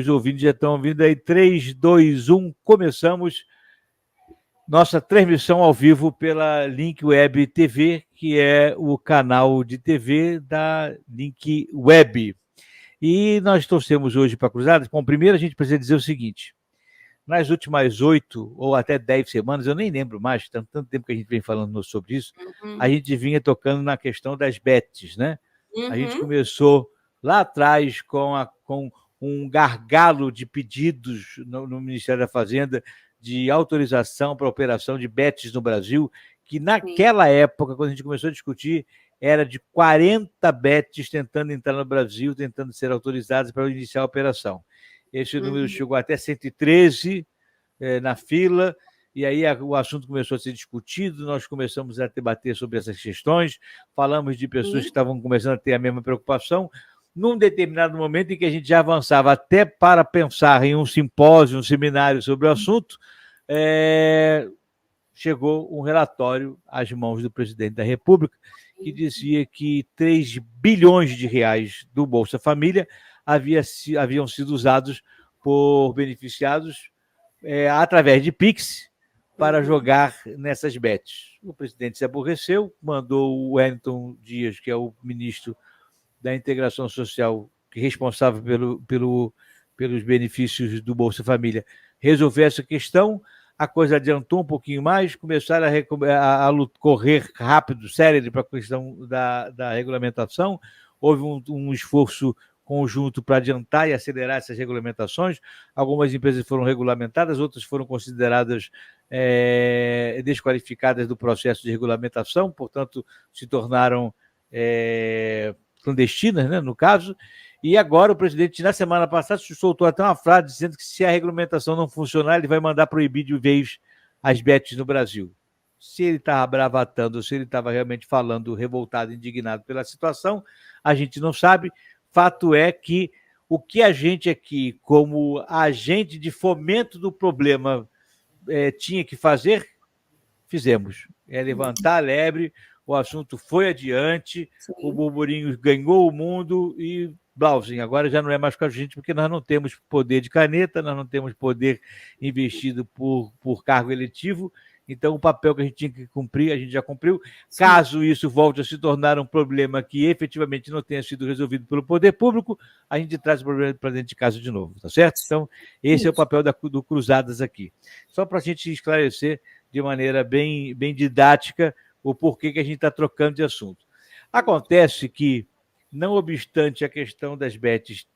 Os ouvintes já estão ouvindo aí. 3, 2, 1, começamos nossa transmissão ao vivo pela Link Web TV, que é o canal de TV da Link Web. E nós torcemos hoje para Cruzadas. Bom, primeiro a gente precisa dizer o seguinte: nas últimas 8 ou até 10 semanas, eu nem lembro mais, tanto tempo que a gente vem falando sobre isso, a gente vinha tocando na questão das bets, né? A gente começou lá atrás com um gargalo de pedidos no Ministério da Fazenda de autorização para operação de bets no Brasil, que naquela época, quando a gente começou a discutir, era de 40 bets tentando entrar no Brasil, tentando ser autorizadas para iniciar a operação. Esse número chegou até 113 na fila, e aí o assunto começou a ser discutido, nós começamos a debater sobre essas questões, falamos de pessoas que estavam começando a ter a mesma preocupação. Num determinado momento em que a gente já avançava até para pensar em um simpósio, um seminário sobre o assunto, chegou um relatório às mãos do presidente da República que dizia que 3 bilhões de reais do Bolsa Família haviam sido usados por beneficiados através de Pix para jogar nessas bets. O presidente se aborreceu, mandou o Wellington Dias, que é o ministro da Integração Social, responsável pelos benefícios do Bolsa Família, resolver essa questão. A coisa adiantou um pouquinho mais, começaram a correr rápido, sério, para a questão da regulamentação. Houve um esforço conjunto para adiantar e acelerar essas regulamentações. Algumas empresas foram regulamentadas, outras foram consideradas desqualificadas do processo de regulamentação, portanto, se tornaram clandestinas, né, no caso. E agora o presidente, na semana passada, soltou até uma frase dizendo que se a regulamentação não funcionar, ele vai mandar proibir de vez as bets no Brasil. Se ele estava bravatando, se ele estava realmente falando revoltado, indignado pela situação, a gente não sabe. Fato é que o que a gente aqui, como agente de fomento do problema, tinha que fazer, fizemos. Levantar a lebre, o assunto foi adiante, o burburinho ganhou o mundo e blauzinho, agora já não é mais com a gente, porque nós não temos poder de caneta, nós não temos poder investido por cargo eletivo, então o papel que a gente tinha que cumprir, a gente já cumpriu. Sim. Caso isso volte a se tornar um problema que efetivamente não tenha sido resolvido pelo poder público, a gente traz o problema para dentro de casa de novo, tá certo? Então, esse é o papel do Cruzadas aqui. Só para a gente esclarecer de maneira bem didática o porquê que a gente está trocando de assunto. Acontece que, não obstante a questão das bets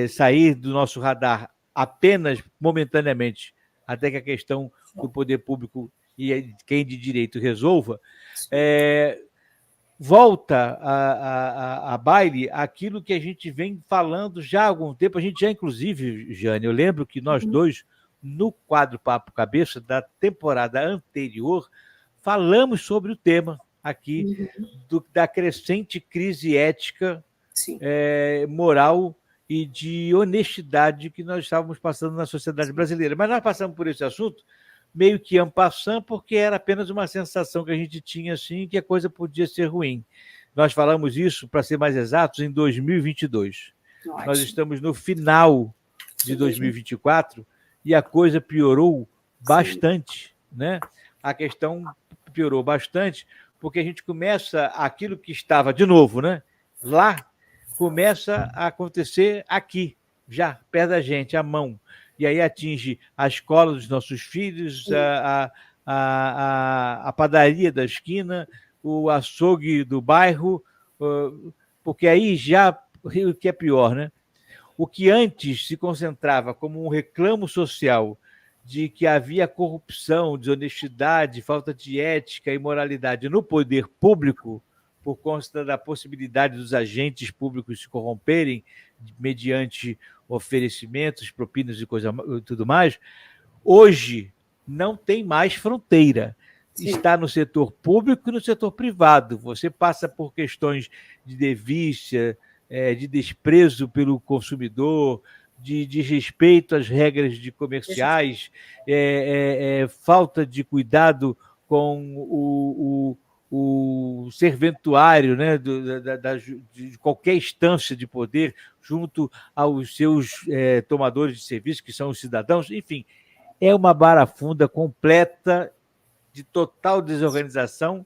sair do nosso radar apenas momentaneamente, até que a questão do poder público e quem de direito resolva, volta a baile aquilo que a gente vem falando já há algum tempo. A gente já, inclusive, Jane, eu lembro que nós dois, no quadro Papo Cabeça, da temporada anterior, falamos sobre o tema aqui da crescente crise ética, moral e de honestidade que nós estávamos passando na sociedade brasileira. Mas nós passamos por esse assunto meio que en passant, porque era apenas uma sensação que a gente tinha, assim, que a coisa podia ser ruim. Nós falamos isso, para ser mais exatos, em 2022. Ótimo. Nós estamos no final de 2024 e a coisa piorou bastante, né? A questão piorou bastante, porque a gente começa aquilo que estava, de novo, né? Lá, começa a acontecer aqui, já, perto da gente, à mão. E aí atinge a escola dos nossos filhos, a padaria da esquina, o açougue do bairro, porque aí já, o que é pior, né? O que antes se concentrava como um reclamo social de que havia corrupção, desonestidade, falta de ética e moralidade no poder público, por conta da possibilidade dos agentes públicos se corromperem mediante oferecimentos, propinas e tudo mais, hoje não tem mais fronteira. Sim. Está no setor público e no setor privado. Você passa por questões de devícia, de desprezo pelo consumidor, de desrespeito às regras de comerciais, falta de cuidado com o serventuário, né, de qualquer instância de poder junto aos seus tomadores de serviço, que são os cidadãos. Enfim, é uma barafunda completa de total desorganização,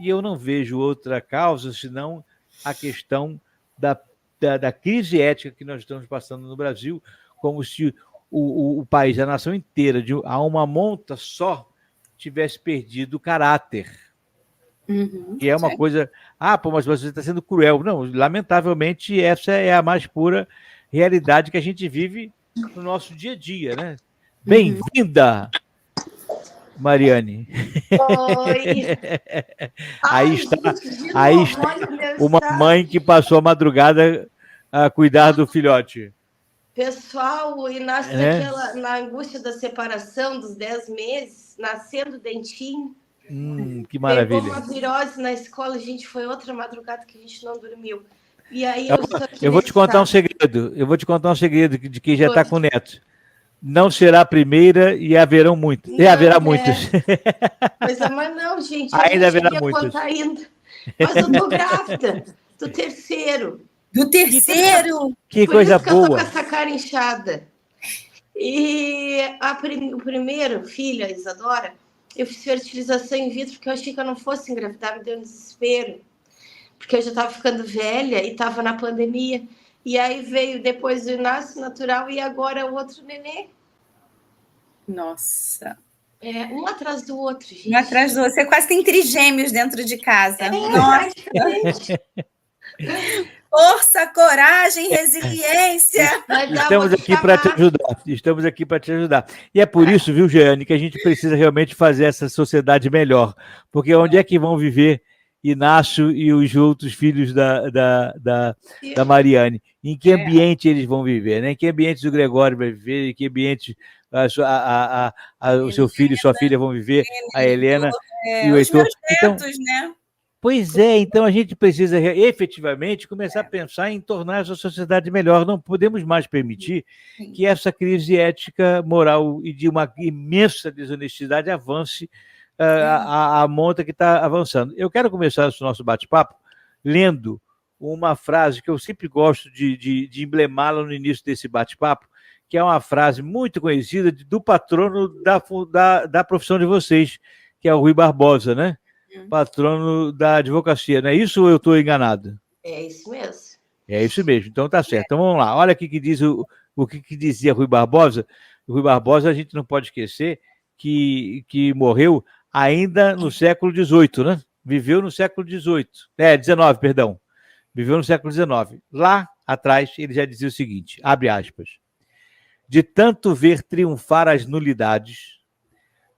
e eu não vejo outra causa senão a questão da crise ética que nós estamos passando no Brasil, como se o país, a nação inteira, a uma monta só, tivesse perdido o caráter. Que é uma coisa... pô, mas você está sendo cruel. Não, lamentavelmente, essa é a mais pura realidade que a gente vive no nosso dia a dia, né? Bem-vinda, Mariane. Oi. Aí está uma mãe que passou a madrugada a cuidar do filhote. Pessoal, o Inácio na angústia da separação dos 10 meses, nascendo o dentinho. Que maravilha. Pegou uma virose na escola, a gente foi outra madrugada que a gente não dormiu. E aí eu vou te contar um segredo. Eu vou te contar um segredo de quem já está com neto. Não será a primeira e haverão muitos. Haverá muitos. Mas não, gente. Ainda haverá muitos. Mas eu tô grávida do terceiro. Do terceiro? Que coisa boa. Eu tô com essa cara inchada. E o primeiro filho, a Isadora, eu fiz fertilização in vitro porque eu achei que eu não fosse engravidar, me deu um desespero. Porque eu já estava ficando velha e estava na pandemia. E aí veio depois o Inácio natural e agora o outro nenê. Nossa. Um atrás do outro, gente. Um atrás do outro. Você quase tem trigêmeos dentro de casa. Nossa. Força, coragem, resiliência. Estamos aqui para te ajudar. Estamos aqui para te ajudar. E é por isso, viu, Jeane, que a gente precisa realmente fazer essa sociedade melhor. Porque onde é que vão viver Inácio e os outros filhos da Mariane? Em que ambiente eles vão viver? Né? Em que ambiente o Gregório vai viver? Em que ambiente o seu filho e sua filha vão viver? A Helena e o Heitor. Então, né? Pois é, então a gente precisa efetivamente começar a pensar em tornar essa sociedade melhor. Não podemos mais permitir que essa crise ética, moral e de uma imensa desonestidade avance a monta que está avançando. Eu quero começar esse nosso bate-papo lendo uma frase que eu sempre gosto de emblemá-la no início desse bate-papo, que é uma frase muito conhecida do patrono da profissão de vocês, que é o Rui Barbosa, né? Patrono da advocacia, não é isso ou eu estou enganado? É isso mesmo. É isso mesmo, então tá certo. Então vamos lá, olha aqui que diz o que dizia Rui Barbosa. O Rui Barbosa, a gente não pode esquecer que morreu ainda no século XVIII, né? Viveu no século XIX, perdão. Viveu no século XIX. Lá atrás, ele já dizia o seguinte, abre aspas, de tanto ver triunfar as nulidades,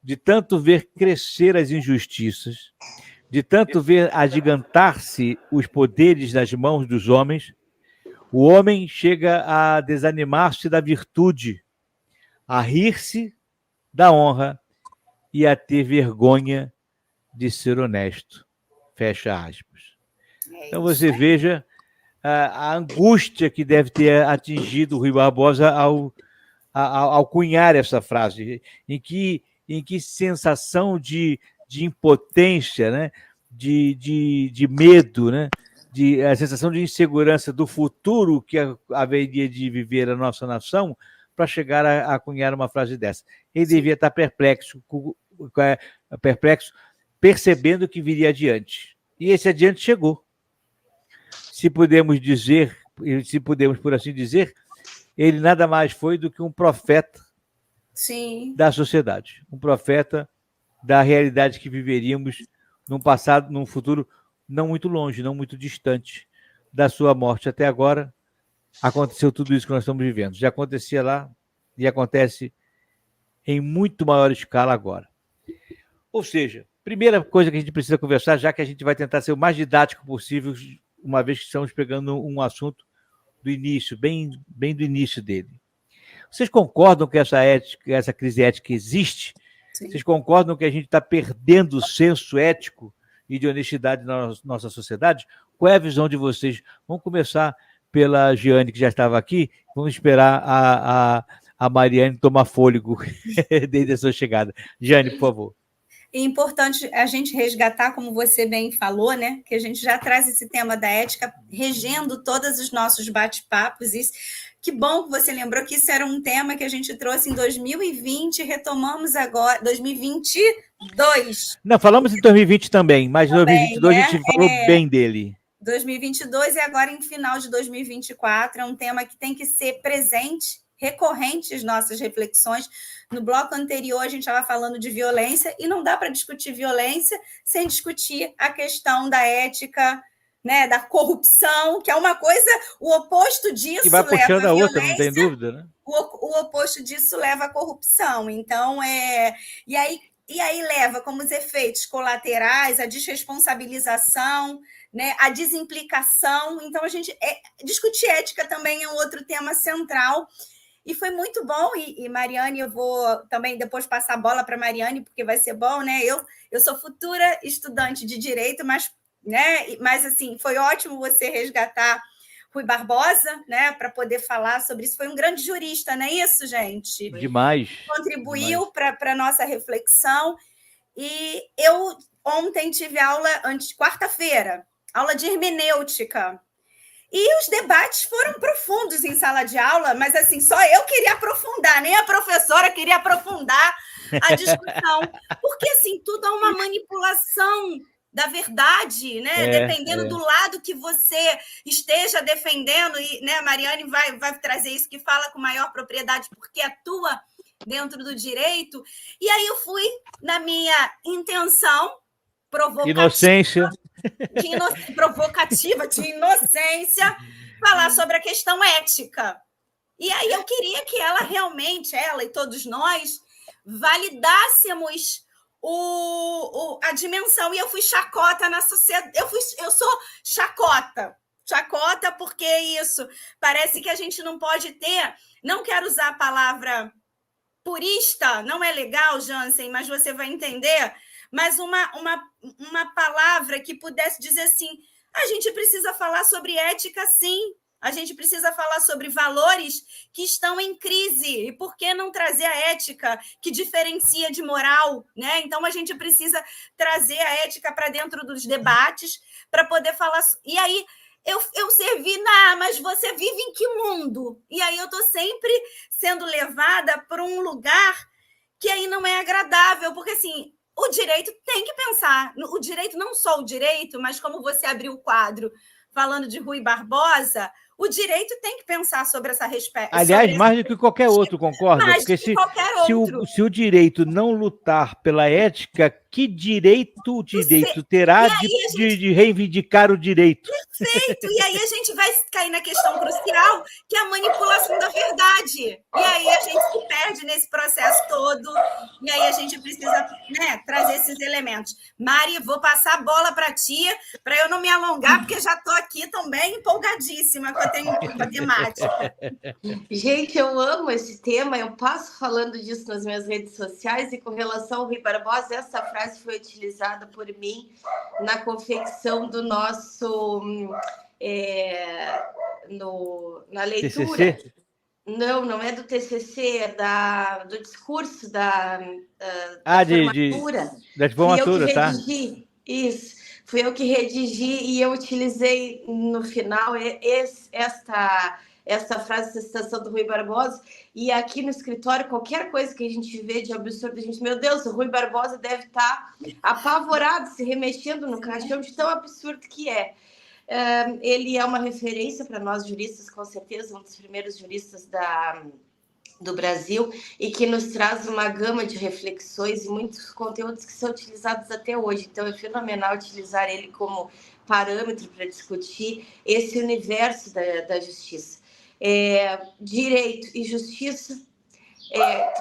de tanto ver crescer as injustiças, de tanto ver agigantar-se os poderes nas mãos dos homens, o homem chega a desanimar-se da virtude, a rir-se da honra e a ter vergonha de ser honesto. Fecha aspas. Então você veja a angústia que deve ter atingido o Rui Barbosa ao cunhar essa frase, em que sensação de impotência, né? de medo, né? A sensação de insegurança do futuro que haveria de viver a nossa nação para chegar a cunhar uma frase dessa. Ele devia estar perplexo, percebendo que viria adiante. E esse adiante chegou. Se podemos, por assim dizer, ele nada mais foi do que um profeta da sociedade, um profeta da realidade que viveríamos num futuro não muito longe, não muito distante da sua morte. Até agora aconteceu tudo isso que nós estamos vivendo. Já acontecia lá e acontece em muito maior escala agora. Ou seja, primeira coisa que a gente precisa conversar, já que a gente vai tentar ser o mais didático possível, uma vez que estamos pegando um assunto do início, bem do início dele. Vocês concordam que essa crise ética existe? Sim. Vocês concordam que a gente está perdendo o senso ético e de honestidade na nossa sociedade? Qual é a visão de vocês? Vamos começar pela Jeane, que já estava aqui. Vamos esperar a Mariane tomar fôlego desde a sua chegada. Jeane, por favor. É importante a gente resgatar, como você bem falou, né? Que a gente já traz esse tema da ética regendo todos os nossos bate-papos. Que bom que você lembrou que isso era um tema que a gente trouxe em 2020, retomamos agora, 2022. Não, falamos em 2020 também, mas em 2022 né? a gente falou bem dele. 2022 e agora em final de 2024 é um tema que tem que ser presente, recorrente às nossas reflexões. No bloco anterior a gente estava falando de violência e não dá para discutir violência sem discutir a questão da ética, né, da corrupção, que é uma coisa, o oposto disso que vai puxando leva a violência, outra, não tem dúvida, né? O oposto disso leva a corrupção. Então, e aí leva como os efeitos colaterais a desresponsabilização, né, a desimplicação. Então, discutir ética também é um outro tema central. E foi muito bom. E Mariane, eu vou também depois passar a bola para Mariane, porque vai ser bom, né? Eu sou futura estudante de Direito, mas assim, foi ótimo você resgatar Rui Barbosa, né, para poder falar sobre isso. Foi um grande jurista, não é isso, gente? Demais. Contribuiu para a nossa reflexão. E eu ontem tive aula, quarta-feira, aula de hermenêutica. E os debates foram profundos em sala de aula, mas assim, só eu queria aprofundar, nem a professora queria aprofundar a discussão. Porque assim, tudo é uma manipulação da verdade, né? Dependendo do lado que você esteja defendendo, e né, a Mariane vai trazer isso, que fala com maior propriedade, porque atua dentro do direito. E aí eu fui na minha intenção provocativa, de inocência, falar sobre a questão ética. E aí eu queria que ela realmente, ela e todos nós, validássemos a dimensão. E eu fui chacota na sociedade. Eu sou chacota porque isso parece que a gente não pode ter. Não quero usar a palavra purista, não é legal, Jansen, mas você vai entender. Mas uma palavra que pudesse dizer assim: a gente precisa falar sobre ética, sim. A gente precisa falar sobre valores que estão em crise. E por que não trazer a ética que diferencia de moral, né? Então, a gente precisa trazer a ética para dentro dos debates para poder falar. E aí, eu servi mas você vive em que mundo? E aí eu estou sempre sendo levada para um lugar que aí não é agradável, porque, assim, o direito tem que pensar. O direito, não só o direito, mas como você abriu o quadro falando de Rui Barbosa, o direito tem que pensar sobre essa respeito. Aliás, mais do que qualquer outro, concorda? Mais Porque do que qualquer outro. Se o direito não lutar pela ética, que direito o direito terá de reivindicar o direito? Perfeito! E aí a gente vai cair na questão crucial, que é a manipulação da verdade. E aí a gente se perde nesse processo todo. E aí a gente precisa, né, trazer esses elementos. Mari, vou passar a bola para ti, para eu não me alongar, porque já estou aqui também empolgadíssima com a temática. Gente, eu amo esse tema, eu passo falando disso nas minhas redes sociais, e com relação ao Rui Barbosa, essa frase foi utilizada por mim na confecção do nosso na leitura. TCC? Não é do TCC, é do discurso da formatura. Da formatura, tá? Isso. Fui eu que redigi e eu utilizei no final essa frase, essa citação do Rui Barbosa. E aqui no escritório, qualquer coisa que a gente vê de absurdo, a gente, meu Deus, o Rui Barbosa deve estar apavorado, se remexendo no caixão de tão absurdo que é. Ele é uma referência para nós juristas, com certeza, um dos primeiros juristas do Brasil, e que nos traz uma gama de reflexões e muitos conteúdos que são utilizados até hoje. Então, é fenomenal utilizar ele como parâmetro para discutir esse universo da justiça. Direito e justiça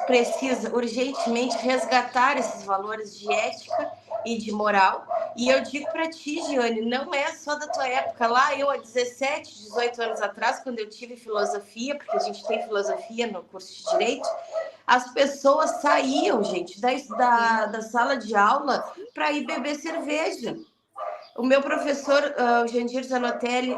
precisa urgentemente resgatar esses valores de ética e de moral. E eu digo para ti, Giane, não é só da tua época. Lá eu, há 17, 18 anos atrás, quando eu tive filosofia, porque a gente tem filosofia no curso de Direito, as pessoas saíam, gente, da sala de aula para ir beber cerveja. O meu professor, o Jandir Zanotelli,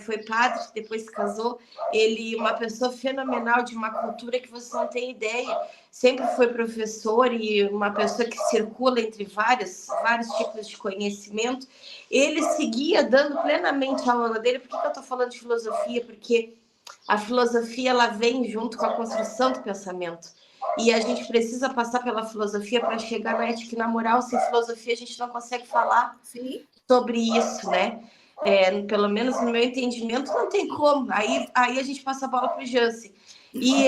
foi padre, depois se casou. Ele, uma pessoa fenomenal, de uma cultura que você não tem ideia. Sempre foi professor e uma pessoa que circula entre vários tipos de conhecimento. Ele seguia dando plenamente a aula dele. Por que eu estou falando de filosofia? Porque a filosofia ela vem junto com a construção do pensamento. E a gente precisa passar pela filosofia para chegar na ética e na moral. Sem filosofia a gente não consegue falar sobre isso, né? Pelo menos no meu entendimento não tem como. Aí a gente passa a bola para o Jansen. E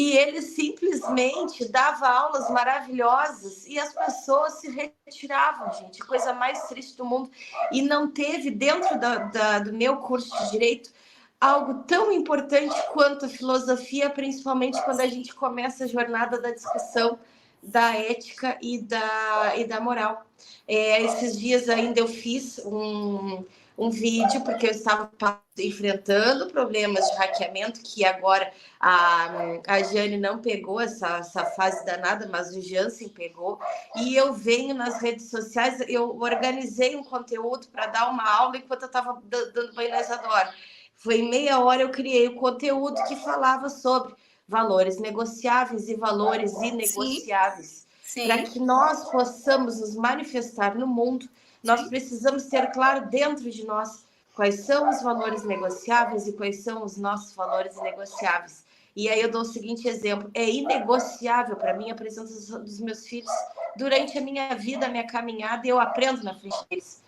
ele simplesmente dava aulas maravilhosas e as pessoas se retiravam, gente. A coisa mais triste do mundo. E não teve dentro do meu curso de Direito algo tão importante quanto a filosofia, principalmente quando a gente começa a jornada da discussão da ética e da moral. Esses dias ainda eu fiz um vídeo, porque eu estava enfrentando problemas de hackeamento, que agora a Jane não pegou essa fase danada, mas o Jansen pegou, e eu venho nas redes sociais, eu organizei um conteúdo para dar uma aula enquanto eu estava dando banho na Isadora. Foi em meia hora eu criei o conteúdo que falava sobre valores negociáveis e valores inegociáveis. Para que nós possamos nos manifestar no mundo, nós precisamos ter claro dentro de nós quais são os valores negociáveis e quais são os nossos valores inegociáveis. E aí eu dou o seguinte exemplo: é inegociável para mim a presença dos meus filhos durante a minha vida, a minha caminhada, e eu aprendo na frente deles.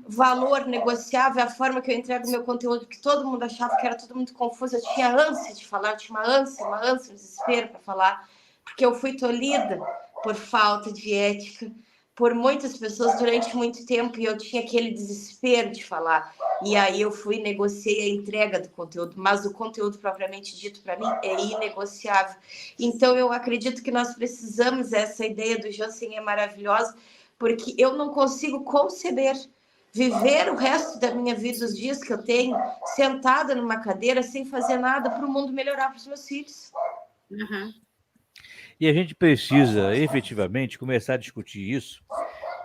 Valor negociável é a forma que eu entrego meu conteúdo, que todo mundo achava que era tudo muito confuso. Eu tinha ânsia de falar, eu tinha uma ânsia, um desespero para falar, porque eu fui tolhida por falta de ética por muitas pessoas durante muito tempo, e eu tinha aquele desespero de falar. E aí eu fui e negociei a entrega do conteúdo, mas o conteúdo propriamente dito para mim é inegociável. Então eu acredito que nós precisamos, essa ideia do Jansen é maravilhosa, porque eu não consigo conceber viver o resto da minha vida, os dias que eu tenho, sentada numa cadeira, sem fazer nada para o mundo melhorar para os meus filhos. Uhum. E a gente precisa, efetivamente, começar a discutir isso,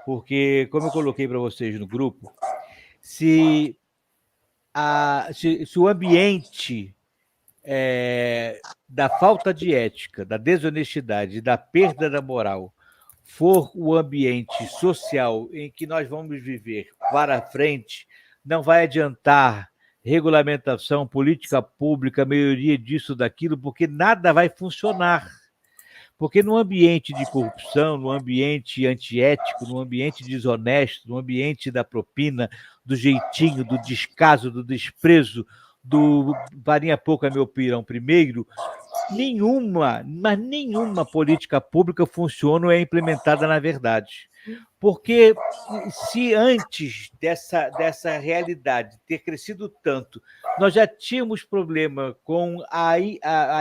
porque, como eu coloquei para vocês no grupo, se o ambiente da falta de ética, da desonestidade, da perda da moral, for o ambiente social em que nós vamos viver para frente, não vai adiantar regulamentação, política pública, melhoria disso, daquilo, porque nada vai funcionar. Porque no ambiente de corrupção, no ambiente antiético, no ambiente desonesto, no ambiente da propina, do jeitinho, do descaso, do desprezo, do varinha pouca meu pirão primeiro, nenhuma política pública funciona ou é implementada na verdade. Porque se antes dessa realidade ter crescido tanto, nós já tínhamos problema com a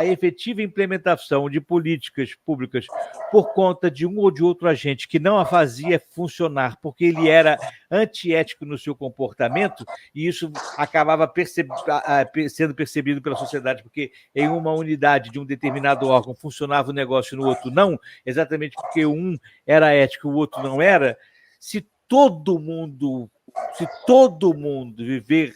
efetiva implementação de políticas públicas por conta de um ou de outro agente que não a fazia funcionar porque ele era antiético no seu comportamento, e isso acabava sendo percebido pela sociedade, porque em uma unidade de um determinado órgão funcionava o negócio e no outro não, exatamente porque um era ético e o outro não era. Se todo mundo viver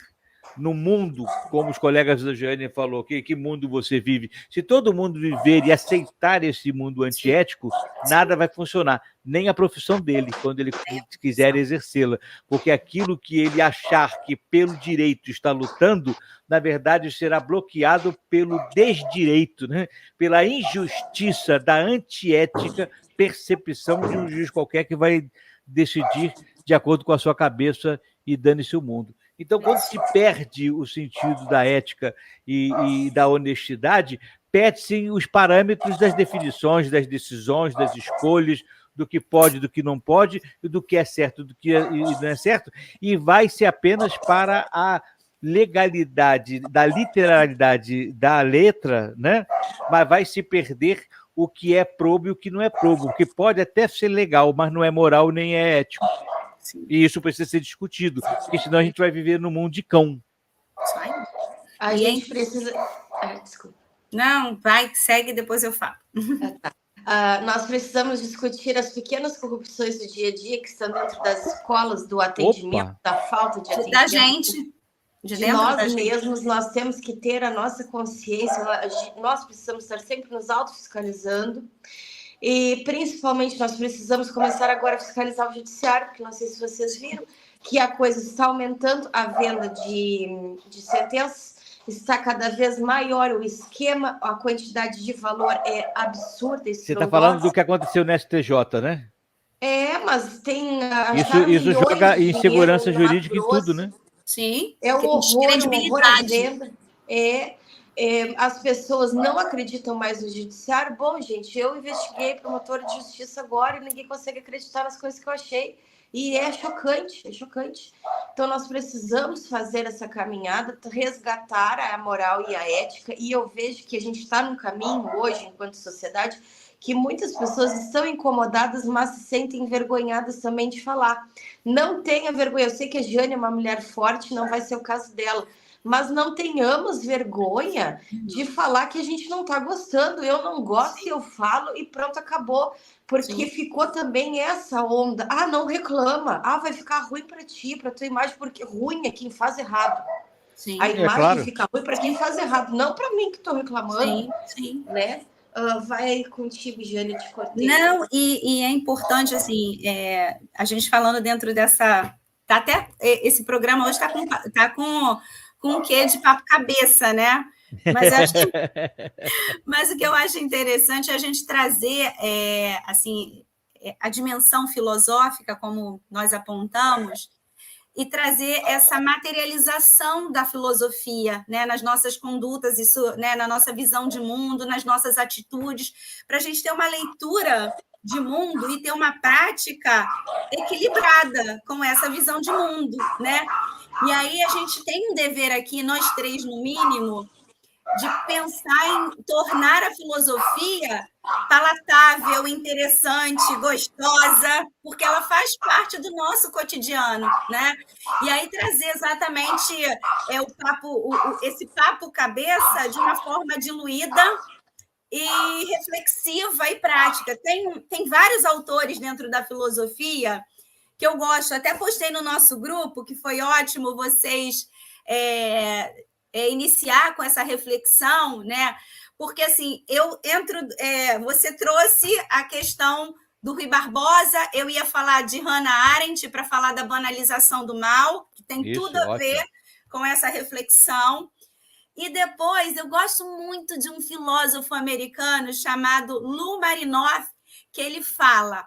no mundo, como os colegas da Jane falou, que mundo você vive? Se todo mundo viver e aceitar esse mundo antiético, nada vai funcionar, nem a profissão dele, quando ele quiser exercê-la, porque aquilo que ele achar que pelo direito está lutando, na verdade será bloqueado pelo desdireito, né? Pela injustiça da antiética percepção de um juiz qualquer que vai decidir de acordo com a sua cabeça e dane-se o mundo. Então, quando se perde o sentido da ética e da honestidade, perde-se os parâmetros das definições, das decisões, das escolhas, do que pode, do que não pode, do que é certo, do que não é certo, e vai-se apenas para a legalidade, da literalidade da letra, né? Mas vai se perder o que é probo e o que não é probo, porque pode até ser legal, mas não é moral nem é ético. E isso precisa ser discutido, porque senão a gente vai viver num mundo de cão. A gente precisa... desculpa. Não, vai, segue, depois eu falo. Tá. Nós precisamos discutir as pequenas corrupções do dia a dia que estão dentro das escolas, do atendimento, da falta de atendimento. Da gente. De nós mesmos, nós temos que ter a nossa consciência, nós precisamos estar sempre nos autofiscalizando e, principalmente, nós precisamos começar agora a fiscalizar o judiciário, porque não sei se vocês viram que a coisa está aumentando, a venda de sentenças está cada vez maior, o esquema, a quantidade de valor é absurda. Você está falando do que aconteceu no STJ, né? Mas tem... Isso joga insegurança jurídica em tudo, né? Sim. É um horror à venda. As pessoas não acreditam mais no judiciário. Bom, gente, eu investiguei promotora de justiça agora e ninguém consegue acreditar nas coisas que eu achei. E é chocante, é chocante. Então, nós precisamos fazer essa caminhada, resgatar a moral e a ética. E eu vejo que a gente está num caminho hoje, enquanto sociedade, que muitas pessoas estão incomodadas, mas se sentem envergonhadas também de falar. Não tenha vergonha. Eu sei que a Jane é uma mulher forte, não vai ser o caso dela. Mas não tenhamos vergonha de falar que a gente não está gostando. Eu não gosto e eu falo e pronto, acabou. Porque ficou também essa onda. Não reclama. Vai ficar ruim para ti, para tua imagem, porque ruim é quem faz errado. Sim. A imagem fica ruim para quem faz errado, não para mim que estou reclamando. Sim. Né? Vai contigo, Jane, te cortei. Não, e é importante, assim, a gente falando dentro dessa... Tá até, esse programa hoje tá com um quê de papo cabeça, né? Mas o que eu acho interessante é a gente trazer, assim, a dimensão filosófica, como nós apontamos, e trazer essa materialização da filosofia, né, nas nossas condutas, isso, né, na nossa visão de mundo, nas nossas atitudes, para a gente ter uma leitura de mundo e ter uma prática equilibrada com essa visão de mundo, né? E aí a gente tem um dever aqui, nós três no mínimo, de pensar em tornar a filosofia palatável, interessante, gostosa, porque ela faz parte do nosso cotidiano, né? E aí trazer exatamente esse papo cabeça de uma forma diluída e reflexiva e prática. Tem vários autores dentro da filosofia que eu gosto, até postei no nosso grupo, que foi ótimo vocês iniciar com essa reflexão, né? Porque, assim, você trouxe a questão do Rui Barbosa, eu ia falar de Hannah Arendt para falar da banalização do mal, que tem tudo a ver com essa reflexão. E depois, eu gosto muito de um filósofo americano chamado Lou Marinoff, que ele fala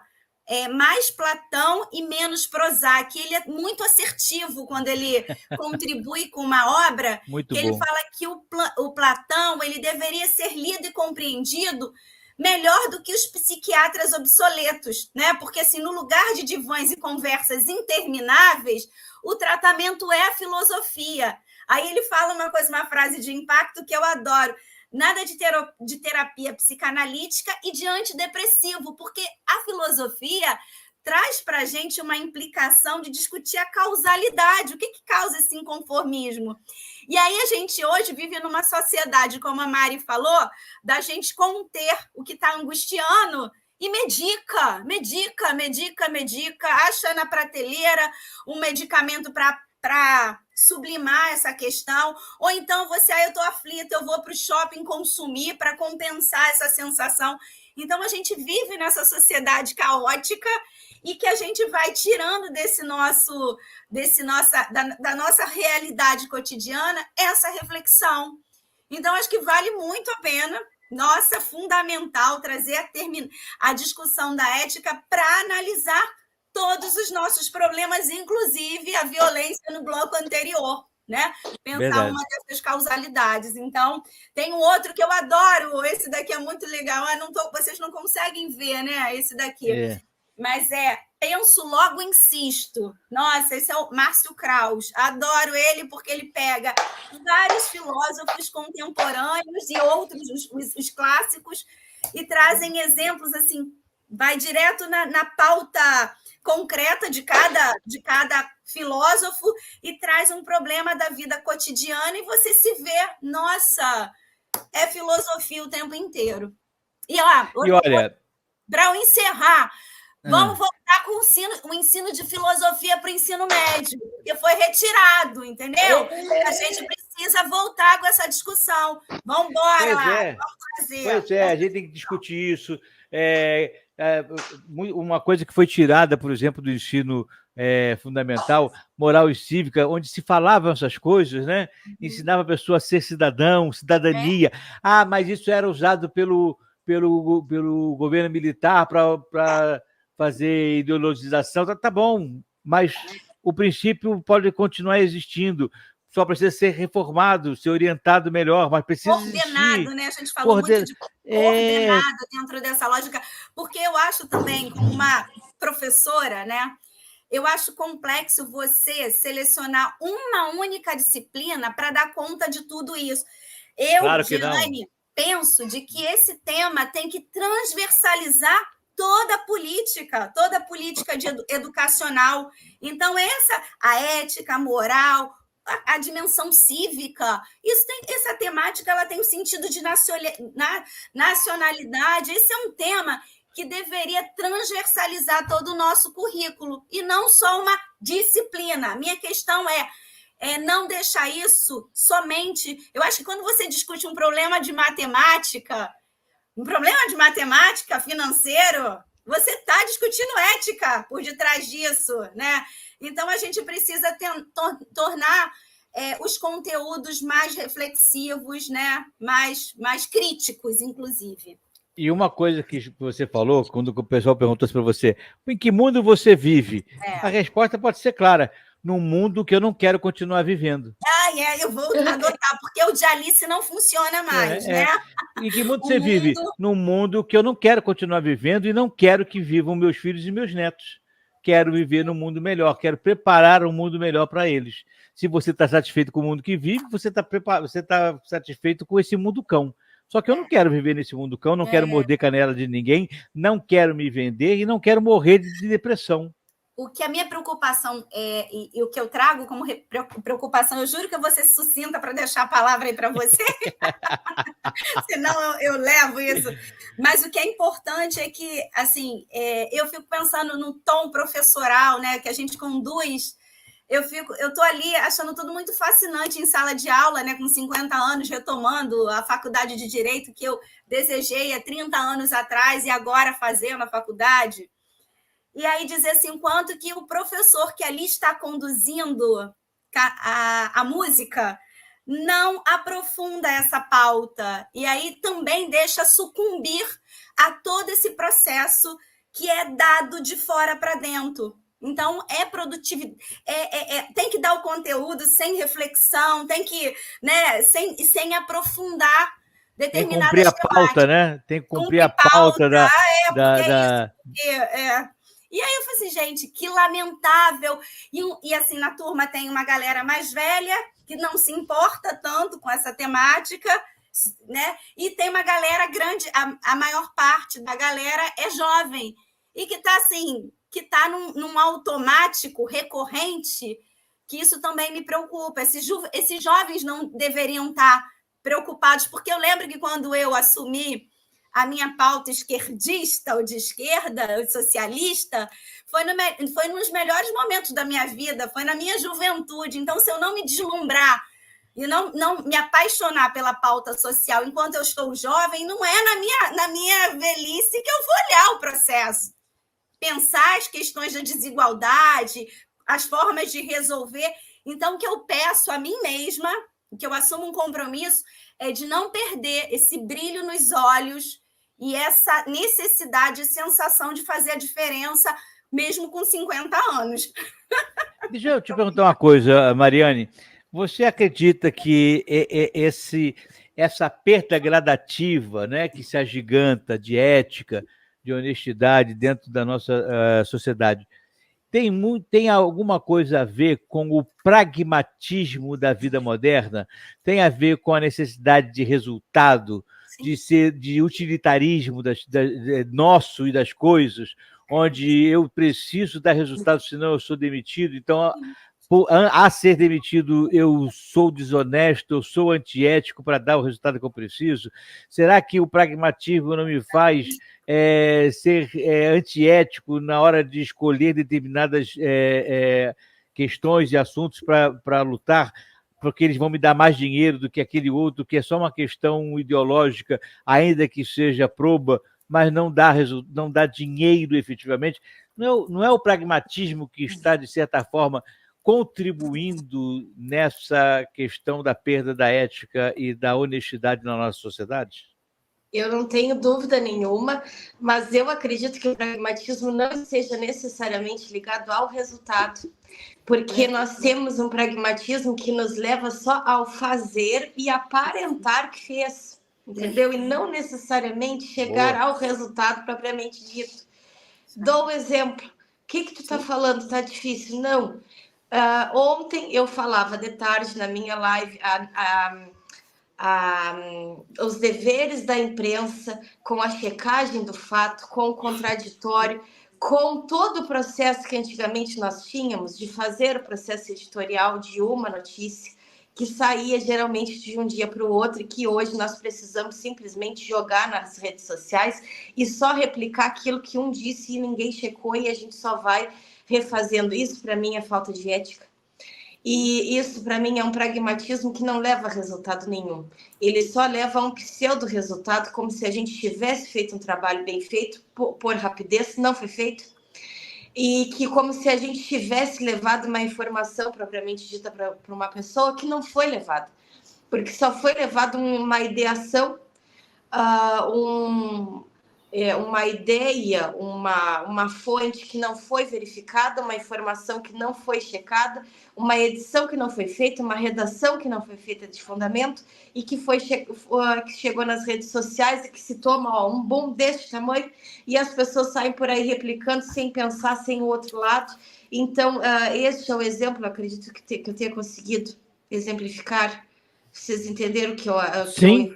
mais Platão e menos Prozac. Ele é muito assertivo quando ele contribui com uma obra, muito que bom. Ele fala que o Platão ele deveria ser lido e compreendido melhor do que os psiquiatras obsoletos, né? Porque, assim, no lugar de divãs e conversas intermináveis, o tratamento é a filosofia. Aí ele fala uma frase de impacto que eu adoro. Nada de terapia psicanalítica e de antidepressivo, porque a filosofia traz para a gente uma implicação de discutir a causalidade, o que causa esse inconformismo. E aí a gente hoje vive numa sociedade, como a Mari falou, da gente conter o que está angustiando e medica, acha na prateleira um medicamento para sublimar essa questão, ou então eu estou aflita, eu vou para o shopping consumir para compensar essa sensação. Então, a gente vive nessa sociedade caótica e que a gente vai tirando da nossa realidade cotidiana essa reflexão. Então, acho que vale muito a pena, nossa, fundamental, trazer a discussão da ética para analisar todos os nossos problemas, inclusive a violência no bloco anterior, né? Pensar uma dessas causalidades. Então, tem um outro que eu adoro, esse daqui é muito legal, vocês não conseguem ver, né? Esse daqui. Mas Penso, Logo Insisto. Nossa, esse é o Márcio Kraus. Adoro ele porque ele pega vários filósofos contemporâneos e outros, os clássicos, e trazem exemplos, assim, vai direto na pauta concreta de cada filósofo e traz um problema da vida cotidiana e você se vê, nossa, é filosofia o tempo inteiro. E olha, para eu encerrar, vamos voltar com o ensino de filosofia para o ensino médio, que foi retirado, entendeu? A gente precisa voltar com essa discussão. Vamos embora lá, vamos fazer. Pois é, a gente tem que discutir isso. Uma coisa que foi tirada, por exemplo, do ensino fundamental, moral e cívica, onde se falavam essas coisas, né? Ensinava a pessoa a ser cidadão, cidadania. Mas isso era usado pelo governo militar para fazer ideologização. Tá bom, mas o princípio pode continuar existindo. Só precisa ser reformado, ser orientado melhor, mas precisa coordenado, existir. Né? A gente falou muito de coordenado dentro dessa lógica, porque eu acho também, como uma professora, né? Eu acho complexo você selecionar uma única disciplina para dar conta de tudo isso. Eu, claro Diane, penso de que esse tema tem que transversalizar toda a política educacional. Então, a ética, a moral, a dimensão cívica, essa temática ela tem um sentido de nacionalidade. Esse é um tema que deveria transversalizar todo o nosso currículo, e não só uma disciplina. Minha questão é não deixar isso somente... Eu acho que quando você discute um problema de matemática financeiro, você está discutindo ética por detrás disso, né? Então, a gente precisa tornar os conteúdos mais reflexivos, né? mais críticos, inclusive. E uma coisa que você falou, quando o pessoal perguntou para você, em que mundo você vive? A resposta pode ser clara, num mundo que eu não quero continuar vivendo. Eu vou adotar, porque o de Alice não funciona mais, né? Em que mundo você vive? Num mundo que eu não quero continuar vivendo e não quero que vivam meus filhos e meus netos. Quero viver num mundo melhor, quero preparar um mundo melhor para eles. Se você está satisfeito com o mundo que vive, você está satisfeito com esse mundo cão. Só que eu não quero viver nesse mundo cão, não quero morder canela de ninguém, não quero me vender e não quero morrer de depressão. O que a minha preocupação e o que eu trago como preocupação, eu juro que eu vou ser sucinta para deixar a palavra aí para você, senão eu levo isso. Mas o que é importante é que, assim, eu fico pensando no tom professoral, né, que a gente conduz. Eu estou ali achando tudo muito fascinante em sala de aula, né, com 50 anos, retomando a faculdade de Direito que eu desejei há 30 anos atrás e agora fazendo a faculdade. E aí dizer assim, quanto que o professor que ali está conduzindo a música não aprofunda essa pauta. E aí também deixa sucumbir a todo esse processo que é dado de fora para dentro. Então, produtividade, tem que dar o conteúdo sem reflexão, tem que, né, sem aprofundar determinadas temáticas. Tem que cumprir a pauta, né? Tem que cumprir a pauta da... E aí eu falei assim, gente, que lamentável. E assim, na turma tem uma galera mais velha que não se importa tanto com essa temática, né? E tem uma galera grande, a maior parte da galera é jovem e que está assim, que está num automático recorrente, que isso também me preocupa. Esses jovens não deveriam estar preocupados, porque eu lembro que quando eu assumi a minha pauta esquerdista ou de esquerda, ou socialista, foi nos melhores momentos da minha vida, foi na minha juventude. Então, se eu não me deslumbrar e não me apaixonar pela pauta social enquanto eu estou jovem, não é na minha velhice que eu vou olhar o processo. Pensar as questões da desigualdade, as formas de resolver. Então, o que eu peço a mim mesma, que eu assumo um compromisso, é de não perder esse brilho nos olhos e essa necessidade e sensação de fazer a diferença, mesmo com 50 anos. Deixa eu te perguntar uma coisa, Mariane. Você acredita que essa perda gradativa, né, que se agiganta de ética, de honestidade dentro da nossa sociedade, tem alguma coisa a ver com o pragmatismo da vida moderna? Tem a ver com a necessidade de resultado, de utilitarismo nosso e das coisas, onde eu preciso dar resultado, senão eu sou demitido? Então, a ser demitido, eu sou desonesto, eu sou antiético para dar o resultado que eu preciso? Será que o pragmatismo não me faz ser antiético na hora de escolher determinadas questões e assuntos para lutar? Porque eles vão me dar mais dinheiro do que aquele outro, que é só uma questão ideológica, ainda que seja proba, mas não dá dinheiro efetivamente. Não é o pragmatismo que está, de certa forma, contribuindo nessa questão da perda da ética e da honestidade na nossa sociedade? Eu não tenho dúvida nenhuma, mas eu acredito que o pragmatismo não esteja necessariamente ligado ao resultado, porque nós temos um pragmatismo que nos leva só ao fazer e aparentar que fez, entendeu? E não necessariamente chegar ao resultado propriamente dito. Dou um exemplo. O que tu tá falando? Tá difícil? Não. Ontem eu falava de tarde na minha live os deveres da imprensa com a checagem do fato, com o contraditório, com todo o processo que antigamente nós tínhamos de fazer o processo editorial de uma notícia que saía geralmente de um dia para o outro e que hoje nós precisamos simplesmente jogar nas redes sociais e só replicar aquilo que um disse e ninguém checou e a gente só vai refazendo. Isso, para mim, é falta de ética. E isso, para mim, é um pragmatismo que não leva a resultado nenhum. Ele só leva a um pseudo-resultado, como se a gente tivesse feito um trabalho bem feito, por rapidez, não foi feito. E que como se a gente tivesse levado uma informação propriamente dita para uma pessoa que não foi levada. Porque só foi levado uma ideação, uma ideia, uma fonte que não foi verificada, uma informação que não foi checada, uma edição que não foi feita, uma redação que não foi feita de fundamento e que que chegou nas redes sociais e que se toma um boom deste tamanho e as pessoas saem por aí replicando sem pensar, sem o outro lado. Então, este é o exemplo, acredito que eu tenha conseguido exemplificar. Vocês entenderam que eu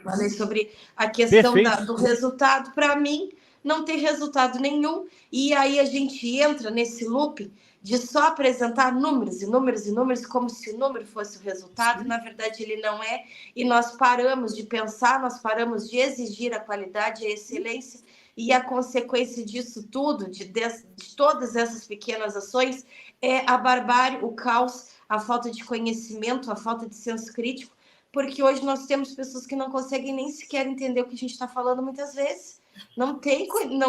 falei sobre a questão do resultado? Para mim, não tem resultado nenhum. E aí a gente entra nesse loop de só apresentar números e números e números, como se o número fosse o resultado. Sim. Na verdade, ele não é. E nós paramos de pensar, nós paramos de exigir a qualidade e a excelência. E a consequência disso tudo, de todas essas pequenas ações, é a barbárie, o caos, a falta de conhecimento, a falta de senso crítico. Porque hoje nós temos pessoas que não conseguem nem sequer entender o que a gente está falando muitas vezes. Não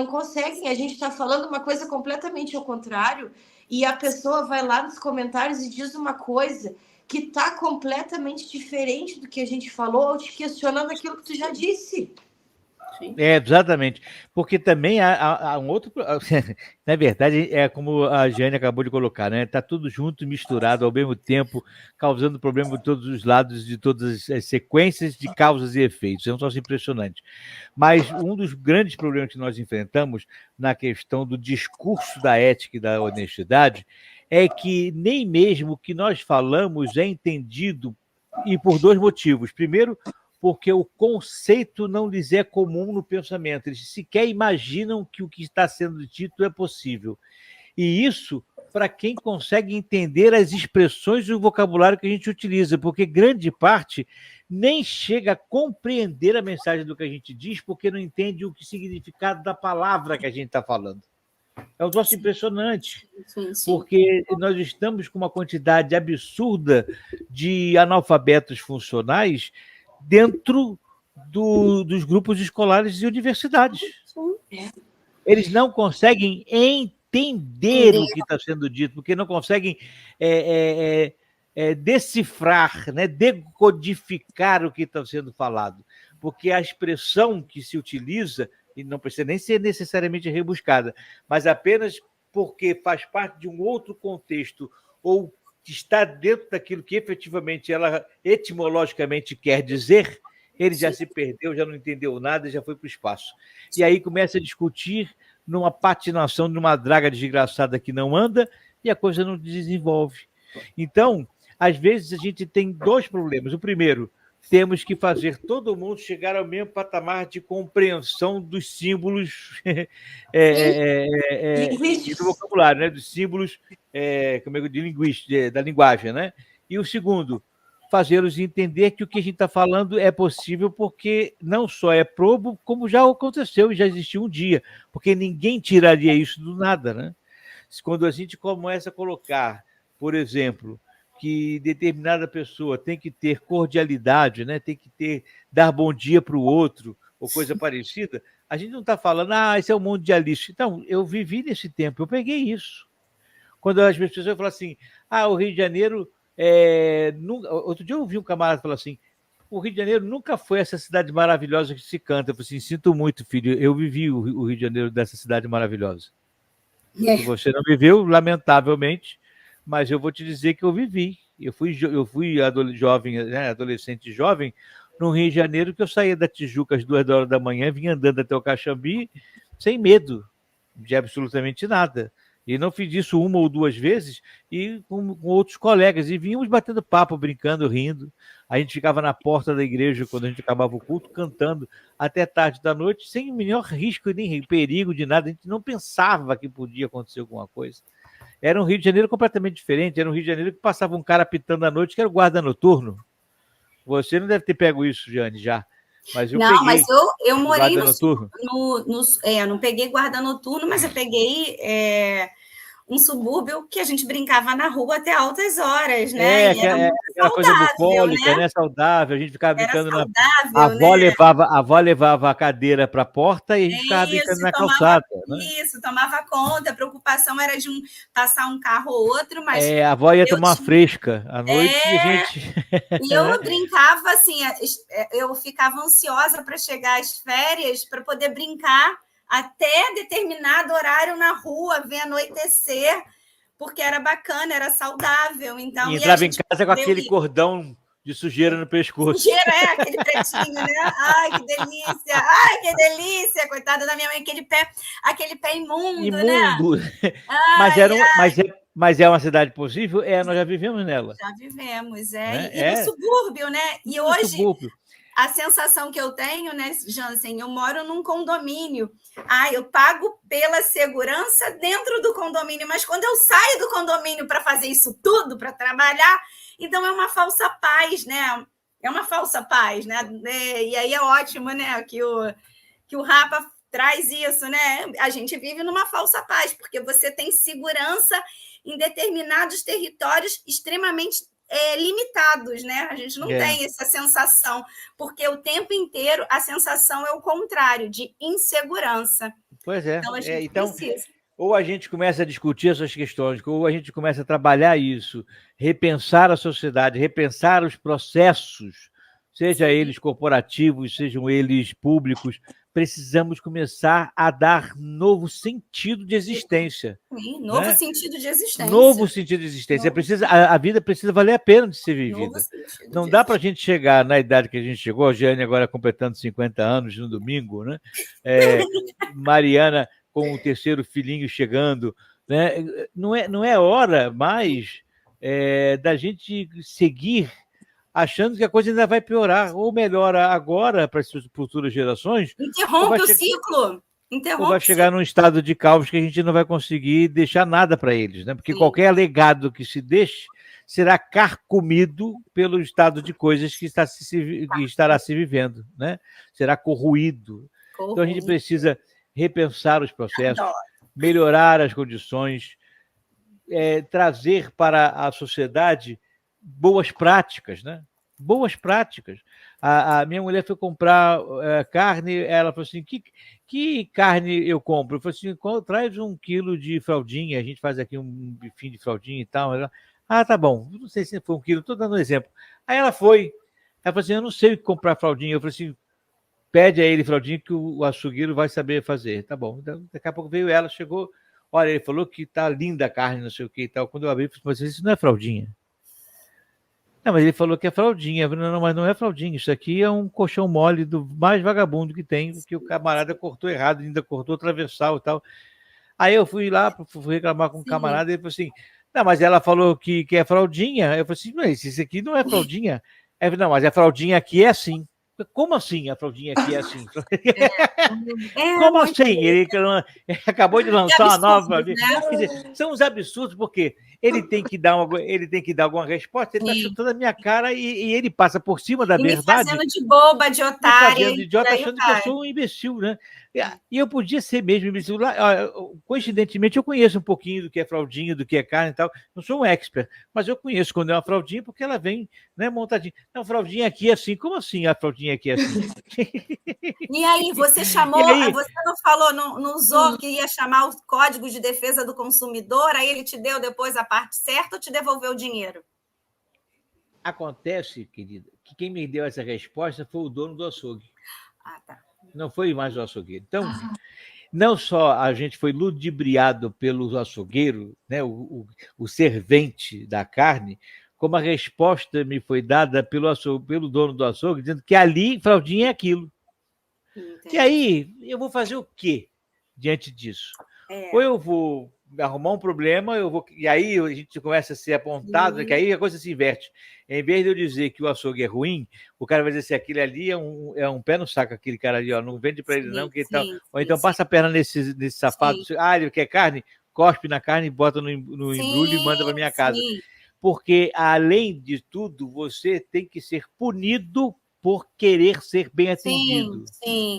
conseguem. A gente está falando uma coisa completamente ao contrário e a pessoa vai lá nos comentários e diz uma coisa que está completamente diferente do que a gente falou ou te questionando aquilo que tu já disse. Sim. Exatamente, porque também há um outro... Na verdade, é como a Jane acabou de colocar, né? Está tudo junto, misturado ao mesmo tempo, causando problema de todos os lados, de todas as sequências de causas e efeitos. É um troço impressionante. Mas um dos grandes problemas que nós enfrentamos na questão do discurso da ética e da honestidade é que nem mesmo o que nós falamos é entendido, e por dois motivos. Primeiro, porque o conceito não lhes é comum no pensamento. Eles sequer imaginam que o que está sendo dito é possível. E isso para quem consegue entender as expressões e o vocabulário que a gente utiliza, porque grande parte nem chega a compreender a mensagem do que a gente diz, porque não entende o significado da palavra que a gente está falando. É um troço impressionante, porque nós estamos com uma quantidade absurda de analfabetos funcionais dentro dos grupos escolares e universidades. Eles não conseguem entender o que está sendo dito, porque não conseguem decifrar, né, decodificar o que está sendo falado, porque a expressão que se utiliza, e não precisa nem ser necessariamente rebuscada, mas apenas porque faz parte de um outro contexto ou que está dentro daquilo que efetivamente ela etimologicamente quer dizer, ele já se perdeu, já não entendeu nada, já foi para o espaço. E aí começa a discutir numa patinação, numa draga desgraçada que não anda, e a coisa não desenvolve. Então, às vezes, a gente tem dois problemas. O primeiro, temos que fazer todo mundo chegar ao mesmo patamar de compreensão dos símbolos e do vocabulário, né? Dos símbolos da linguagem, né? E o segundo, fazê-los entender que o que a gente está falando é possível porque não só é probo, como já aconteceu e já existiu um dia, porque ninguém tiraria isso do nada, né? Quando a gente começa a colocar, por exemplo, que determinada pessoa tem que ter cordialidade, né? Tem que dar bom dia para o outro, ou coisa parecida, a gente não está falando, isso é um mundialista. Então, eu vivi nesse tempo, eu peguei isso. Quando as pessoas falam assim, o Rio de Janeiro... Outro dia eu ouvi um camarada falar assim, o Rio de Janeiro nunca foi essa cidade maravilhosa que se canta. Eu falei assim, sinto muito, filho, eu vivi o Rio de Janeiro dessa cidade maravilhosa. Se você não viveu, lamentavelmente, mas eu vou te dizer que eu vivi. Eu fui jovem, né, adolescente jovem, no Rio de Janeiro, que eu saía da Tijuca às 2 da manhã, vinha andando até o Caxambi, sem medo de absolutamente nada. E não fiz isso uma ou duas vezes, e com outros colegas, e vínhamos batendo papo, brincando, rindo. A gente ficava na porta da igreja, quando a gente acabava o culto, cantando até tarde da noite, sem o menor risco nem perigo de nada. A gente não pensava que podia acontecer alguma coisa. Era um Rio de Janeiro completamente diferente. Era um Rio de Janeiro que passava um cara apitando à noite, que era o guarda noturno. Você não deve ter pego isso, Jane, já. Mas eu peguei. Mas eu morei noturno. Não peguei guarda noturno, mas eu peguei um subúrbio que a gente brincava na rua até altas horas, né? Aquela coisa bucólica, né? Saudável. A gente ficava brincando A avó levava a cadeira para a porta e a gente ficava brincando na calçada. Isso, tomava conta. A preocupação era de passar um carro ou outro, mas... a avó ia tomar uma fresca à noite e a gente... E eu brincava assim, eu ficava ansiosa para chegar às férias para poder brincar até determinado horário na rua, ver anoitecer, porque era bacana, era saudável. Então, e entrava em casa com aquele cordão de sujeira no pescoço. Sujeira, aquele pretinho, né? Ai, que delícia! Ai, que delícia! Coitada da minha mãe, aquele pé imundo, né? Mas é uma cidade possível? Nós já vivemos nela. Já vivemos, né? E no subúrbio, né? E hoje... Subúrbio. A sensação que eu tenho, né, Jansen, eu moro num condomínio. Eu pago pela segurança dentro do condomínio, mas quando eu saio do condomínio para fazer isso tudo, para trabalhar, então é uma falsa paz, né? É uma falsa paz, né? E aí é ótimo, né, que o Rapa traz isso, né? A gente vive numa falsa paz, porque você tem segurança em determinados territórios extremamente limitados, né? A gente não tem essa sensação, porque o tempo inteiro a sensação é o contrário, de insegurança. Pois é. Então, a gente precisa. Ou a gente começa a discutir essas questões, ou a gente começa a trabalhar isso, repensar a sociedade, repensar os processos, seja eles corporativos, sejam eles públicos, precisamos começar a dar novo sentido de existência. Sim, novo sentido de existência. Novo sentido de existência. A vida precisa valer a pena de ser vivida. Não dá para a gente chegar na idade que a gente chegou, a Jane agora completando 50 anos no domingo, né? Mariana com o terceiro filhinho chegando. Né? Não é hora mais da gente seguir achando que a coisa ainda vai piorar, ou melhora agora para as futuras gerações. Interrompe o ciclo. Ou vai chegar num estado de caos que a gente não vai conseguir deixar nada para eles, né? Porque qualquer legado que se deixe será carcomido pelo estado de coisas que estará se vivendo, né? Será corroído. Então a gente precisa repensar os processos, melhorar as condições, trazer para a sociedade boas práticas, né? Boas práticas. A minha mulher foi comprar carne, ela falou assim, que carne eu compro? Eu falei assim, traz 1 quilo de fraldinha, a gente faz aqui um bifinho de fraldinha e tal. Ela, tá bom, não sei se foi 1 quilo, estou dando um exemplo. Aí ela falou assim, eu não sei comprar fraldinha. Eu falei assim, pede a ele fraldinha que o açougueiro vai saber fazer. Tá bom. Então, daqui a pouco veio ela, chegou, olha, ele falou que tá linda a carne, não sei o que e tal. Quando eu abri, eu falei assim, isso não é fraldinha. Não, mas ele falou que é fraldinha. Não, mas não é fraldinha. Isso aqui é um colchão mole do mais vagabundo que tem, que o camarada cortou errado, ainda cortou transversal e tal. Aí eu fui lá, fui reclamar com o camarada, e ele falou assim, não, mas ela falou que é fraldinha. Eu falei assim, mas isso aqui não é fraldinha, Não, mas a fraldinha aqui é assim. Como assim a fraldinha aqui é assim? Como assim? Ele acabou de lançar uma nova. Né? Quer dizer, são uns absurdos, porque ele tem que dar alguma resposta, ele está chutando a minha cara e ele passa por cima da verdade. Me fazendo de boba, de otária. Me fazendo de idiota, achando que eu sou um imbecil, né? E eu podia ser mesmo imbecil. Coincidentemente, eu conheço um pouquinho do que é fraldinha, do que é carne e tal. Não sou um expert, mas eu conheço quando é uma fraldinha, porque ela vem, né, montadinha. Não, fraldinha aqui é assim. Como assim a fraldinha aqui é assim? E aí, você chamou, você não falou, não usou que ia chamar o Código de Defesa do Consumidor, aí ele te deu depois a parte certa ou te devolveu o dinheiro? Acontece, querida, que quem me deu essa resposta foi o dono do açougue. Ah, tá. Não foi mais o açougueiro. Então, não só a gente foi ludibriado pelo açougueiro, né, o servente da carne, como a resposta me foi dada pelo dono do açougue, dizendo que ali fraldinha é aquilo. Entendi. E aí, eu vou fazer o quê diante disso? Ou eu vou arrumar um problema, e aí a gente começa a ser apontado, que aí a coisa se inverte. Em vez de eu dizer que o açougue é ruim, o cara vai dizer assim, aquele ali é um pé no saco, aquele cara ali, ó, não vende para ele não, que tal. Ou então passa a perna nesse safado, ele quer carne, cospe na carne, bota no embrulho e manda para minha casa. Porque, além de tudo, você tem que ser punido por querer ser bem atendido.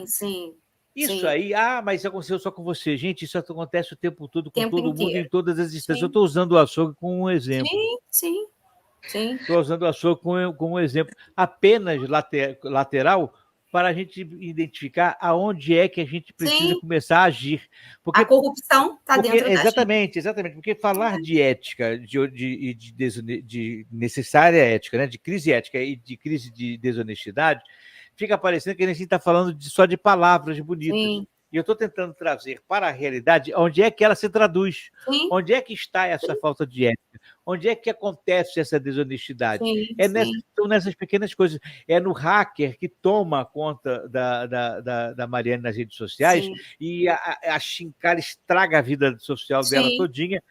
Sim. Isso aí, mas isso aconteceu só com você. Gente, isso acontece o tempo todo, com todo mundo, em todas as instâncias. Eu estou usando o açougue como um exemplo. Sim. Estou usando o açougue como um exemplo apenas lateral para a gente identificar aonde é que a gente precisa começar a agir. Porque, a corrupção está dentro da gente. Exatamente. Porque falar de ética, de necessária ética, né, de crise ética e de crise de desonestidade, fica parecendo que a gente está falando só de palavras bonitas. Sim. E eu estou tentando trazer para a realidade onde é que ela se traduz. Sim. Onde é que está essa falta de ética? Onde é que acontece essa desonestidade? São nessas pequenas coisas. É no hacker que toma conta da Mariane nas redes sociais. Sim. E a Chincara estraga a vida social dela todinha,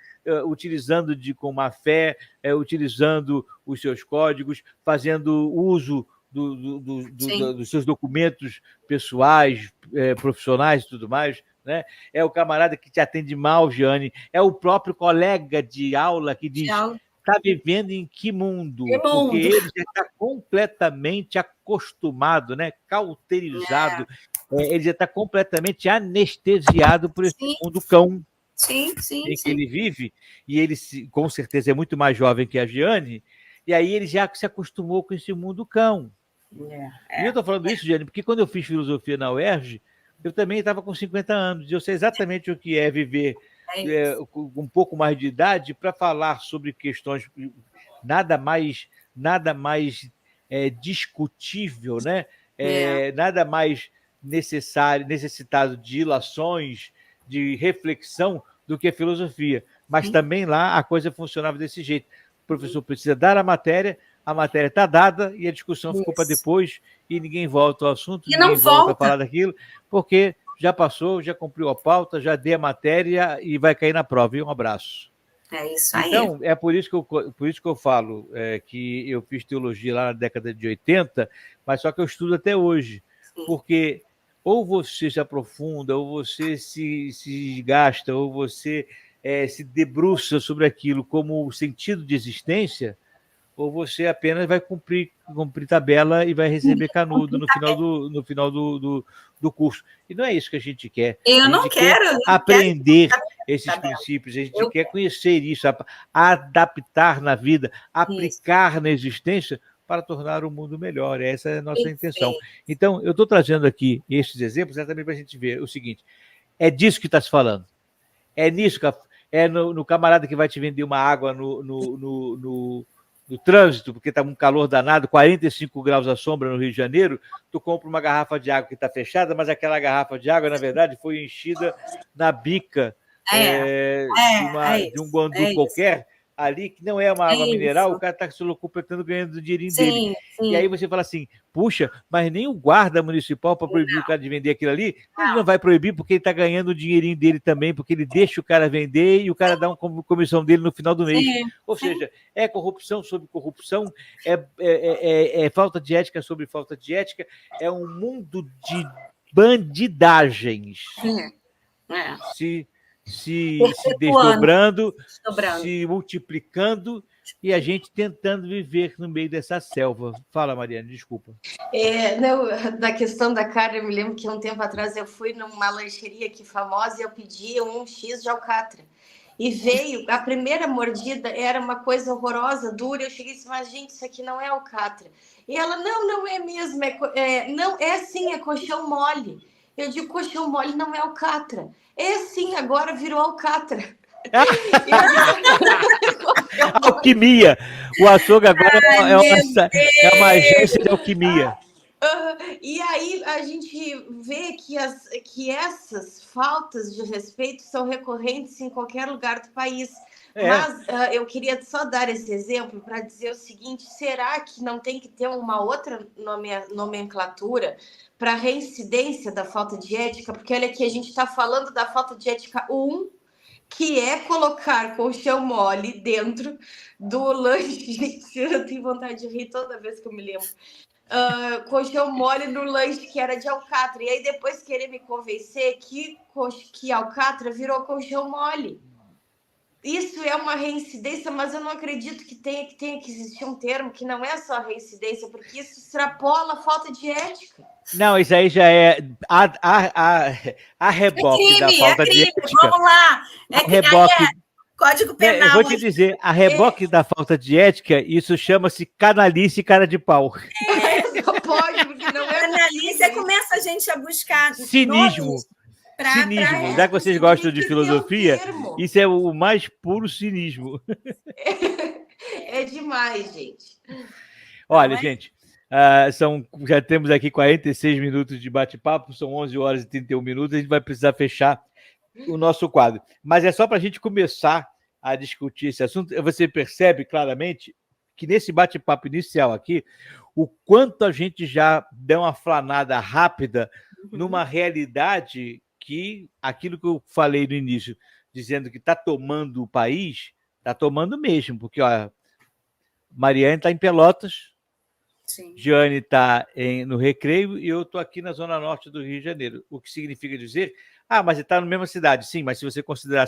utilizando com má fé, utilizando os seus códigos, fazendo uso dos seus documentos pessoais, profissionais e tudo mais, né? É o camarada que te atende mal, Jeane, é o próprio colega de aula que diz: está vivendo em que mundo? Porque ele já está completamente acostumado, né? Cauterizado, ele já está completamente anestesiado por esse mundo cão em que ele vive, e ele com certeza é muito mais jovem que a Jeane, e aí ele já se acostumou com esse mundo cão. E eu estou falando isso, Jeane, porque quando eu fiz filosofia na UERJ, eu também estava com 50 anos, e eu sei exatamente o que é viver com um pouco mais de idade para falar sobre questões nada mais discutível, né? Nada mais necessitado de ilações, de reflexão do que a filosofia. Mas também lá a coisa funcionava desse jeito. O professor precisa dar a matéria está dada e a discussão ficou para depois e ninguém volta ao assunto, ninguém volta a falar daquilo, porque já passou, já cumpriu a pauta, já dei a matéria e vai cair na prova. E um abraço. É isso aí. Então, é por isso que eu falo que eu fiz teologia lá na década de 80, mas só que eu estudo até hoje. Sim. Porque ou você se aprofunda, ou você se desgasta, ou você se debruça sobre aquilo como sentido de existência, ou você apenas vai cumprir tabela e vai receber canudo no final do curso. E não é isso que a gente quer. Eu não quero aprender esses princípios, a gente quer conhecer isso, adaptar na vida, aplicar na existência para tornar o mundo melhor. Essa é a nossa intenção. Então, eu estou trazendo aqui esses exemplos exatamente para a gente ver o seguinte: é disso que está se falando. É nisso, no camarada que vai te vender uma água no trânsito, porque está um calor danado, 45 graus à sombra no Rio de Janeiro, tu compra uma garrafa de água que está fechada, mas aquela garrafa de água, na verdade, foi enchida na bica de um guandu qualquer, ali, que não é uma água mineral, Isso. o cara está se locupletando, ganhando o dinheirinho dele. Sim, sim. E aí você fala assim, puxa, mas nem o guarda municipal para proibir o cara de vender aquilo ali, ele não vai proibir porque ele está ganhando o dinheirinho dele também, porque ele deixa o cara vender e o cara dá uma comissão dele no final do mês. Sim, Ou sim. seja, é corrupção sobre corrupção, é falta de ética sobre falta de ética, é um mundo de bandidagens se desdobrando, se multiplicando, e a gente tentando viver no meio dessa selva. Fala, Mariana, desculpa. Não, da questão da carne, eu me lembro que um tempo atrás eu fui numa lancheria aqui famosa e eu pedi um X de alcatra. E veio, a primeira mordida era uma coisa horrorosa, dura. Eu cheguei e disse, mas gente, isso aqui não é alcatra. E ela, não é mesmo, não, é sim, é colchão mole. Eu digo, colchão mole não é alcatra. É sim, agora virou alcatra. Alquimia. O açougue agora é uma agência de alquimia. E aí a gente vê que essas faltas de respeito são recorrentes em qualquer lugar do país. Mas eu queria só dar esse exemplo para dizer o seguinte: será que não tem que ter uma outra nomenclatura para a reincidência da falta de ética? Porque olha aqui, a gente está falando da falta de ética 1, que é colocar colchão mole dentro do lanche. Gente, eu tenho vontade de rir toda vez que eu me lembro. Colchão mole no lanche que era de alcatra. E aí depois querer me convencer que alcatra virou colchão mole. Isso é uma reincidência, mas eu não acredito que tenha que existir um termo que não é só reincidência, porque isso extrapola a falta de ética. Não, isso aí já é a reboque da falta de ética. Vamos lá. Código Penal. Eu vou te dizer, a reboque da falta de ética, isso chama-se canalice e cara de pau. Só pode, porque não é canalice, começa a gente a buscar cinismo. Cinismo. Já que vocês gostam de filosofia, isso é o mais puro cinismo. É demais, gente. Olha, gente, já temos aqui 46 minutos de bate-papo, são 11 horas e 31 minutos, a gente vai precisar fechar o nosso quadro. Mas é só para a gente começar a discutir esse assunto. Você percebe claramente que nesse bate-papo inicial aqui, o quanto a gente já deu uma flanada rápida numa realidade que aquilo que eu falei no início, dizendo que está tomando o país, está tomando mesmo, porque Mariane está em Pelotas, sim. Giane está no Recreio e eu estou aqui na zona norte do Rio de Janeiro, o que significa dizer, mas está na mesma cidade, sim, mas se você considerar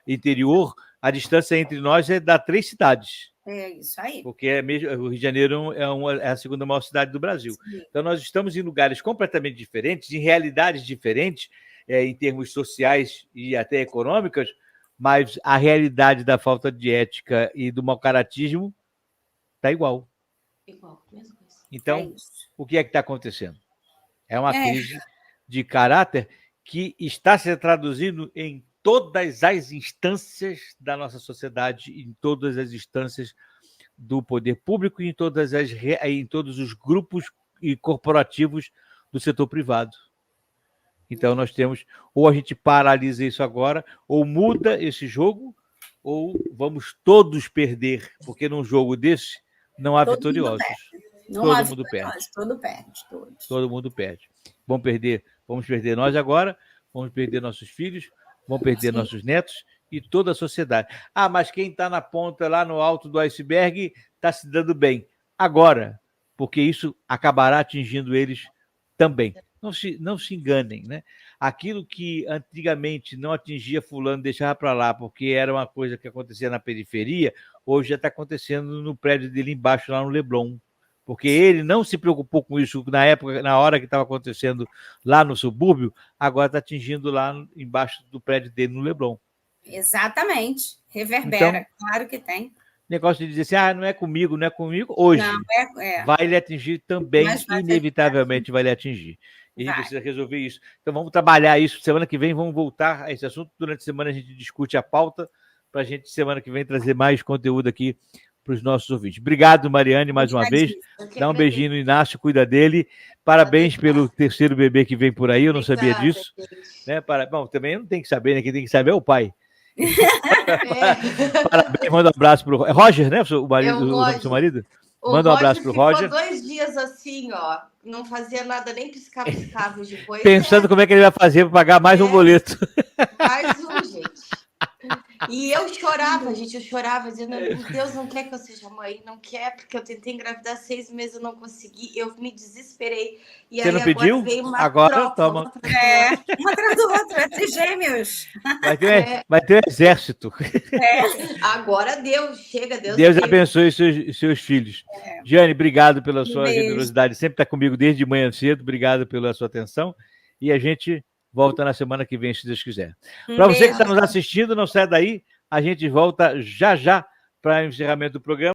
interior, a distância entre nós é da 3 cidades. É isso aí. Porque o Rio de Janeiro é a segunda maior cidade do Brasil. Sim. Então nós estamos em lugares completamente diferentes, em realidades diferentes, em termos sociais e até econômicas, mas a realidade da falta de ética e do mau-caratismo está igual. Igual, mesma coisa. Então, o que é que está acontecendo? É uma crise de caráter que está se traduzindo em todas as instâncias da nossa sociedade, em todas as instâncias do poder público e em todos os grupos e corporativos do setor privado. Então, nós temos, ou a gente paralisa isso agora, ou muda esse jogo, ou vamos todos perder, porque num jogo desse não há vitoriosos. Todo mundo perde. Todo mundo perde. Vamos perder nós agora, vamos perder nossos filhos, vamos perder nossos netos e toda a sociedade. Mas quem está na ponta, lá no alto do iceberg, está se dando bem. Agora, porque isso acabará atingindo eles também. Não se enganem, né? Aquilo que antigamente não atingia fulano, deixava para lá, porque era uma coisa que acontecia na periferia, hoje já está acontecendo no prédio dele embaixo, lá no Leblon. Porque ele não se preocupou com isso na hora que estava acontecendo lá no subúrbio, agora está atingindo lá embaixo do prédio dele no Leblon. Exatamente. Reverbera, então, claro que tem. Negócio de dizer assim, não é comigo, hoje vai lhe atingir também, inevitavelmente vai lhe atingir. E a gente precisa resolver isso. Então vamos trabalhar isso. Semana que vem vamos voltar a esse assunto. Durante a semana a gente discute a pauta para a gente, semana que vem, trazer mais conteúdo aqui para os nossos ouvintes. Obrigado, Mariane, mais uma vez. Dá um beijinho no Inácio, cuida dele. Parabéns pelo terceiro bebê que vem por aí, eu não sabia disso. Né? Bom, também não tem que saber, né? Quem tem que saber é o pai. Parabéns, manda um abraço pro Roger, né? O marido, É o o nome do seu Roger. marido? O Manda um abraço pro Roger. Ficou 2 dias assim, ó. Não fazia nada, nem piscava depois. Pensando como é que ele vai fazer para pagar mais um boleto. Mais um, gente. E eu chorava, gente, eu chorava, dizendo, Deus não quer que eu seja mãe, não quer, porque eu tentei engravidar 6 meses, eu não consegui, eu me desesperei. E você aí não pediu? agora veio uma agora tropa, toma. Um atrás do outro, trigêmeos. Vai ter um exército. Agora Deus, chega, Deus abençoe seus filhos. Jane, obrigado pela sua generosidade, sempre está comigo desde manhã cedo, obrigado pela sua atenção, e a gente volta na semana que vem, se Deus quiser. Para você que está nos assistindo, não sai daí, a gente volta já para o encerramento do programa.